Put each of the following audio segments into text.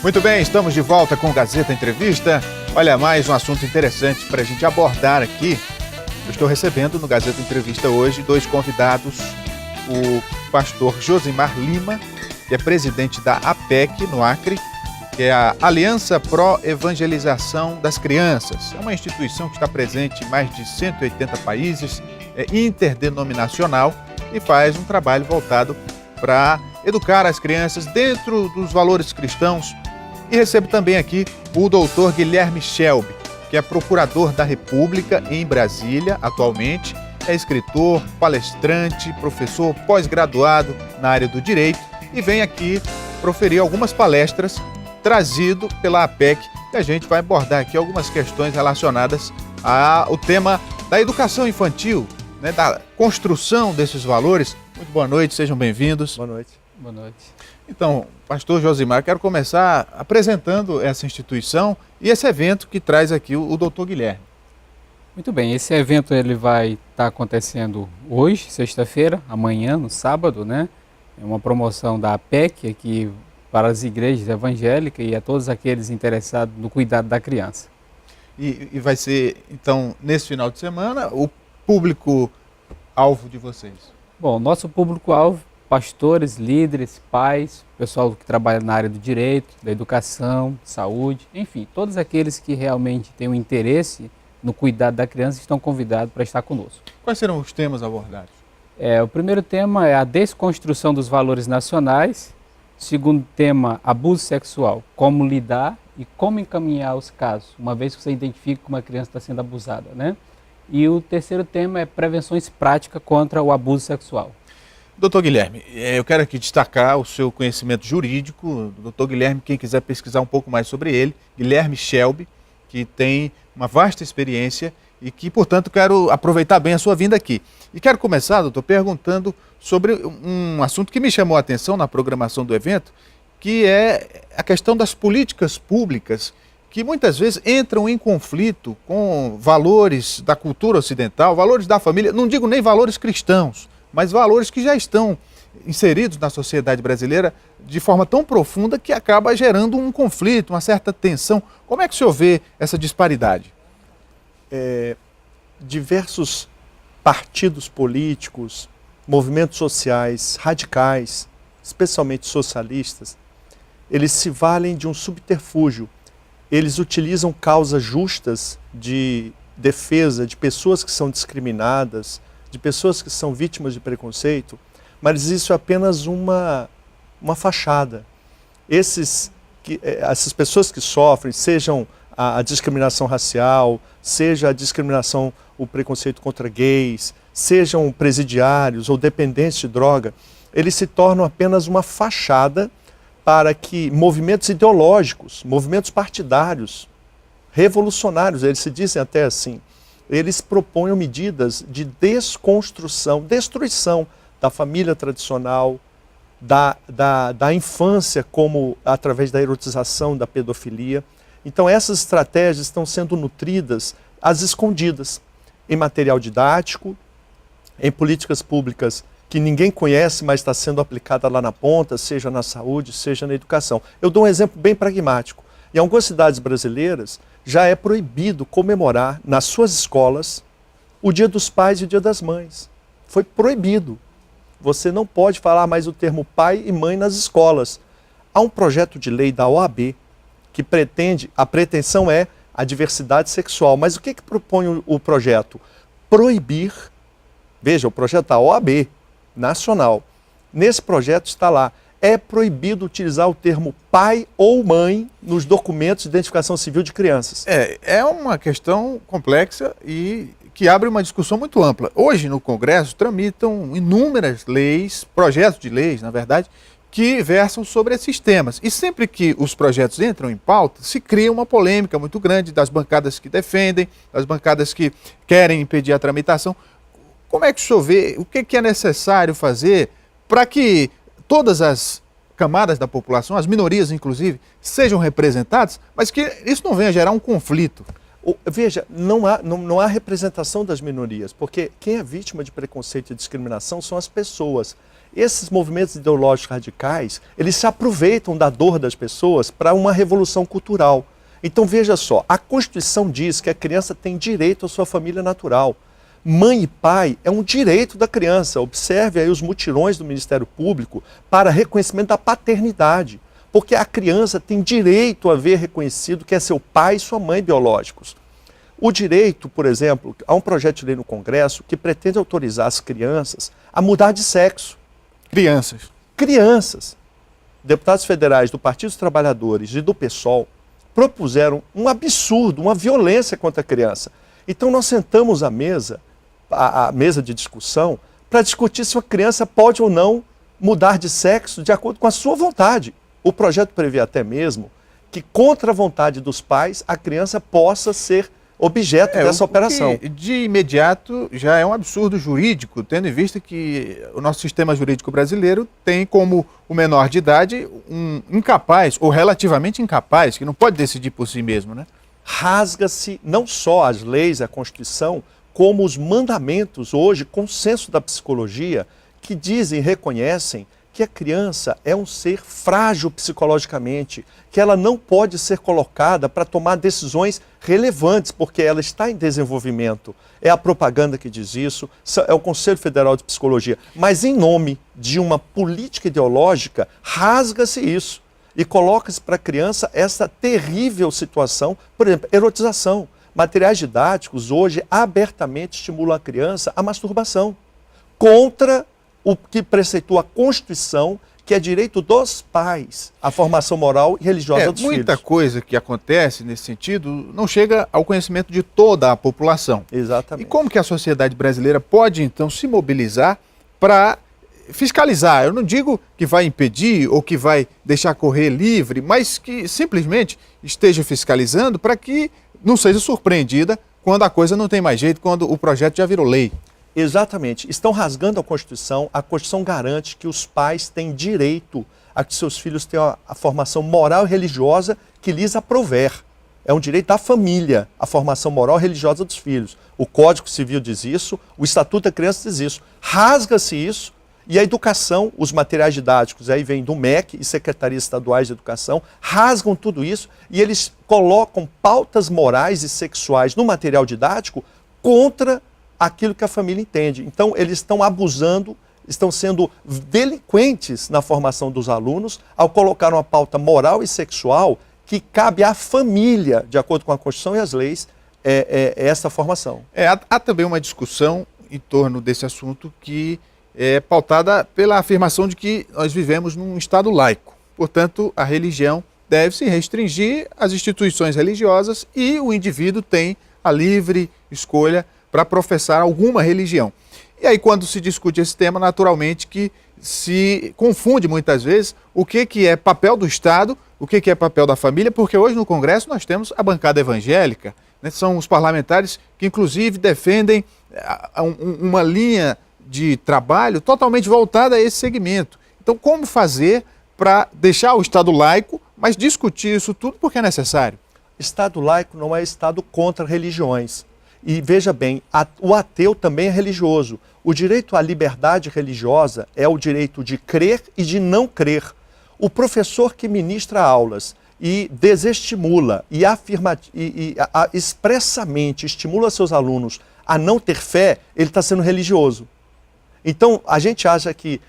Muito bem, estamos de volta com o Gazeta Entrevista. Olha, mais um assunto interessante para a gente abordar aqui. Eu estou recebendo no Gazeta Entrevista hoje dois convidados. O pastor Josimar Lima, que é presidente da APEC no Acre, que é a Aliança Pro Evangelização das Crianças. É uma instituição que está presente em mais de 180 países, é interdenominacional e faz um trabalho voltado para educar as crianças dentro dos valores cristãos. E recebo também aqui o doutor Guilherme Shelby, que é procurador da República em Brasília atualmente, é escritor, palestrante, professor pós-graduado na área do direito e vem aqui proferir algumas palestras trazido pela APEC, e a gente vai abordar aqui algumas questões relacionadas ao tema da educação infantil, né, da construção desses valores. Muito boa noite, sejam bem-vindos. Boa noite. Boa noite. Então, pastor Josimar, quero começar apresentando essa instituição e esse evento que traz aqui o doutor Guilherme. Muito bem, esse evento ele vai estar acontecendo hoje, sexta-feira, amanhã, no sábado, né? É uma promoção da APEC aqui para as igrejas evangélicas e a todos aqueles interessados no cuidado da criança. E vai ser, então, nesse final de semana, o público-alvo de vocês? Bom, nosso público-alvo, pastores, líderes, pais, pessoal que trabalha na área do direito, da educação, saúde, enfim, todos aqueles que realmente têm um interesse no cuidado da criança estão convidados para estar conosco. Quais serão os temas abordados? O primeiro tema é a desconstrução dos valores nacionais. O segundo tema, abuso sexual, como lidar e como encaminhar os casos, uma vez que você identifica que uma criança está sendo abusada, né? E o terceiro tema é prevenções práticas contra o abuso sexual. Doutor Guilherme, eu quero aqui destacar o seu conhecimento jurídico. Doutor Guilherme, quem quiser pesquisar um pouco mais sobre ele, Guilherme Shelby, que tem uma vasta experiência e que, portanto, quero aproveitar bem a sua vinda aqui. E quero começar, doutor, perguntando sobre um assunto que me chamou a atenção na programação do evento, que é a questão das políticas públicas, que muitas vezes entram em conflito com valores da cultura ocidental, valores da família, não digo nem valores cristãos, mas valores que já estão inseridos na sociedade brasileira de forma tão profunda que acaba gerando um conflito, uma certa tensão. Como é que o senhor vê essa disparidade? Diversos partidos políticos, movimentos sociais radicais, especialmente socialistas, eles se valem de um subterfúgio. Eles utilizam causas justas de defesa de pessoas que são discriminadas, de pessoas que são vítimas de preconceito, mas isso é apenas uma fachada. Essas pessoas que sofrem, sejam a discriminação racial, seja a discriminação, o preconceito contra gays, sejam presidiários ou dependentes de droga, eles se tornam apenas uma fachada para que movimentos ideológicos, movimentos partidários, revolucionários, eles se dizem até assim, eles proponham medidas de desconstrução, destruição da família tradicional, da infância, como através da erotização, da pedofilia. Então essas estratégias estão sendo nutridas às escondidas, em material didático, em políticas públicas que ninguém conhece, mas está sendo aplicada lá na ponta, seja na saúde, seja na educação. Eu dou um exemplo bem pragmático. Em algumas cidades brasileiras, já é proibido comemorar nas suas escolas o Dia dos Pais e o Dia das Mães. Foi proibido. Você não pode falar mais o termo pai e mãe nas escolas. Há um projeto de lei da OAB que a pretensão é a diversidade sexual. Mas o que propõe o projeto? Proibir, veja, o projeto da OAB, nacional. Nesse projeto está lá, é proibido utilizar o termo pai ou mãe nos documentos de identificação civil de crianças. É uma questão complexa e que abre uma discussão muito ampla. Hoje, no Congresso, tramitam inúmeras leis, projetos de leis, na verdade, que versam sobre esses temas. E sempre que os projetos entram em pauta, se cria uma polêmica muito grande das bancadas que defendem, das bancadas que querem impedir a tramitação. Como é que o senhor vê, o que é necessário fazer para que todas as camadas da população, as minorias inclusive, sejam representadas, mas que isso não venha gerar um conflito? Veja, não há representação das minorias, porque quem é vítima de preconceito e discriminação são as pessoas. esses movimentos ideológicos radicais, eles se aproveitam da dor das pessoas para uma revolução cultural. Então veja só, a Constituição diz que a criança tem direito à sua família natural. Mãe e pai é um direito da criança. Observe aí os mutirões do Ministério Público para reconhecimento da paternidade. Porque a criança tem direito a ver reconhecido que é seu pai e sua mãe biológicos. O direito, por exemplo, há um projeto de lei no Congresso que pretende autorizar as crianças a mudar de sexo. Crianças. Crianças. Deputados federais do Partido dos Trabalhadores e do PSOL propuseram um absurdo, uma violência contra a criança. Então nós sentamos à mesa de discussão para discutir se uma criança pode ou não mudar de sexo de acordo com a sua vontade. O projeto prevê até mesmo que, contra a vontade dos pais, a criança possa ser objeto dessa operação. De imediato já é um absurdo jurídico, tendo em vista que o nosso sistema jurídico brasileiro tem como o menor de idade um incapaz, ou relativamente incapaz, que não pode decidir por si mesmo, né? Rasga-se não só as leis, a Constituição, como os mandamentos, hoje, consenso da psicologia, que dizem, reconhecem que a criança é um ser frágil psicologicamente, que ela não pode ser colocada para tomar decisões relevantes, porque ela está em desenvolvimento. É a propaganda que diz isso, é o Conselho Federal de Psicologia. Mas em nome de uma política ideológica, rasga-se isso e coloca-se para a criança essa terrível situação, por exemplo, erotização. Materiais didáticos hoje abertamente estimulam a criança a masturbação, contra o que preceitua a Constituição, que é direito dos pais, a formação moral e religiosa dos filhos. Muita coisa que acontece nesse sentido não chega ao conhecimento de toda a população. Exatamente. E como que a sociedade brasileira pode, então, se mobilizar para fiscalizar? Eu não digo que vai impedir ou que vai deixar correr livre, mas que simplesmente esteja fiscalizando para que não seja surpreendida quando a coisa não tem mais jeito, quando o projeto já virou lei. Exatamente. Estão rasgando a Constituição garante que os pais têm direito a que seus filhos tenham a formação moral e religiosa que lhes aprouver. É um direito da família, a formação moral e religiosa dos filhos. O Código Civil diz isso, o Estatuto da Criança diz isso. Rasga-se isso e a educação, os materiais didáticos, aí vem do MEC e Secretarias Estaduais de Educação, rasgam tudo isso e eles colocam pautas morais e sexuais no material didático contra aquilo que a família entende. Então, eles estão abusando, estão sendo delinquentes na formação dos alunos ao colocar uma pauta moral e sexual que cabe à família, de acordo com a Constituição e as leis, essa formação. Há também uma discussão em torno desse assunto que é pautada pela afirmação de que nós vivemos num Estado laico. Portanto, a religião deve se restringir às instituições religiosas e o indivíduo tem a livre escolha para professar alguma religião. E aí, quando se discute esse tema, naturalmente que se confunde muitas vezes o que é papel do Estado, o que é papel da família, porque hoje no Congresso nós temos a bancada evangélica, né? São os parlamentares que inclusive defendem uma linha de trabalho totalmente voltada a esse segmento. Então, como fazer para deixar o Estado laico, mas discutir isso tudo porque é necessário? Estado laico não é Estado contra religiões. E veja bem, o ateu também é religioso. O direito à liberdade religiosa é o direito de crer e de não crer. O professor que ministra aulas e desestimula e expressamente estimula seus alunos a não ter fé, ele está sendo religioso. Então, a gente acha que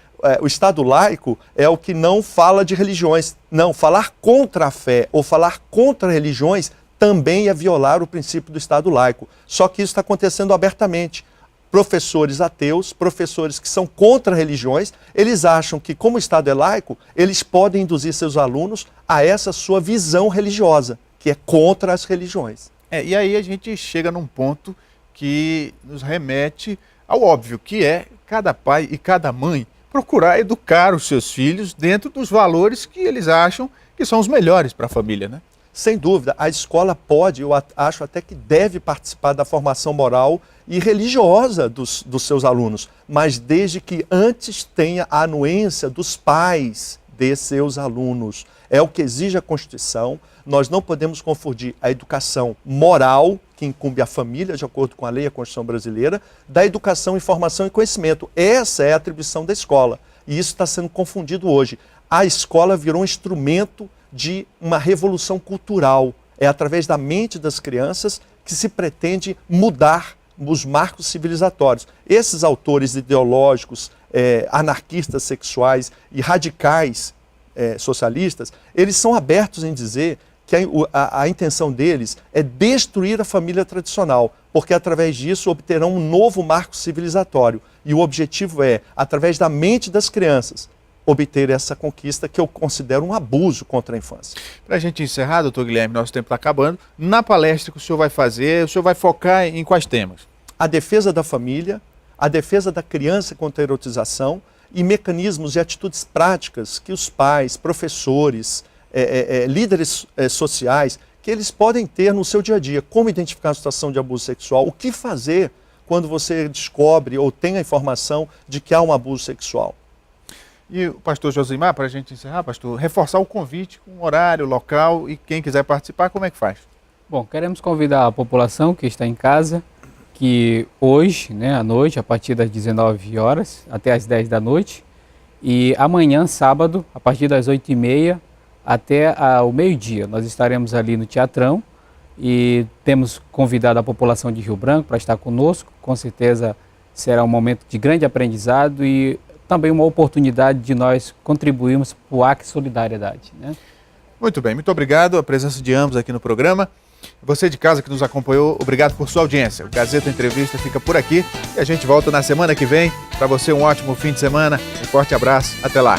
o Estado laico é o que não fala de religiões. Não, falar contra a fé ou falar contra religiões também é violar o princípio do Estado laico. Só que isso está acontecendo abertamente. Professores ateus, professores que são contra religiões, eles acham que, como o Estado é laico, eles podem induzir seus alunos a essa sua visão religiosa, que é contra as religiões. E aí a gente chega num ponto que nos remete ao óbvio, que é cada pai e cada mãe procurar educar os seus filhos dentro dos valores que eles acham que são os melhores para a família, né? Sem dúvida, a escola pode, eu acho até que deve participar da formação moral e religiosa dos seus alunos, mas desde que antes tenha a anuência dos pais de seus alunos. É o que exige a Constituição. Nós não podemos confundir a educação moral, que incumbe à família, de acordo com a lei e a Constituição brasileira, da educação, informação e conhecimento. Essa é a atribuição da escola. E isso está sendo confundido hoje. A escola virou um instrumento de uma revolução cultural. É através da mente das crianças que se pretende mudar os marcos civilizatórios. Esses autores ideológicos, anarquistas sexuais e radicais socialistas, eles são abertos em dizer que a intenção deles é destruir a família tradicional, porque através disso obterão um novo marco civilizatório. E o objetivo é, através da mente das crianças, obter essa conquista que eu considero um abuso contra a infância. Para a gente encerrar, doutor Guilherme, nosso tempo está acabando, na palestra que o senhor vai fazer, o senhor vai focar em quais temas? A defesa da família, a defesa da criança contra a erotização e mecanismos e atitudes práticas que os pais, professores, líderes sociais, que eles podem ter no seu dia a dia. Como identificar a situação de abuso sexual, o que fazer quando você descobre ou tem a informação de que há um abuso sexual. E o pastor Josimar, para a gente encerrar, pastor, reforçar o convite com horário, local e quem quiser participar, como é que faz? Bom, queremos convidar a população que está em casa, que hoje, à noite, a partir das 19 horas até as 10 da noite, e amanhã, sábado, a partir das 8h30 até o meio-dia, nós estaremos ali no Teatrão e temos convidado a população de Rio Branco para estar conosco. Com certeza será um momento de grande aprendizado e também uma oportunidade de nós contribuirmos para o Acre Solidariedade. Muito bem, muito obrigado a presença de ambos aqui no programa. Você de casa que nos acompanhou, obrigado por sua audiência. O Gazeta Entrevista fica por aqui e a gente volta na semana que vem. Para você um ótimo fim de semana, um forte abraço, até lá.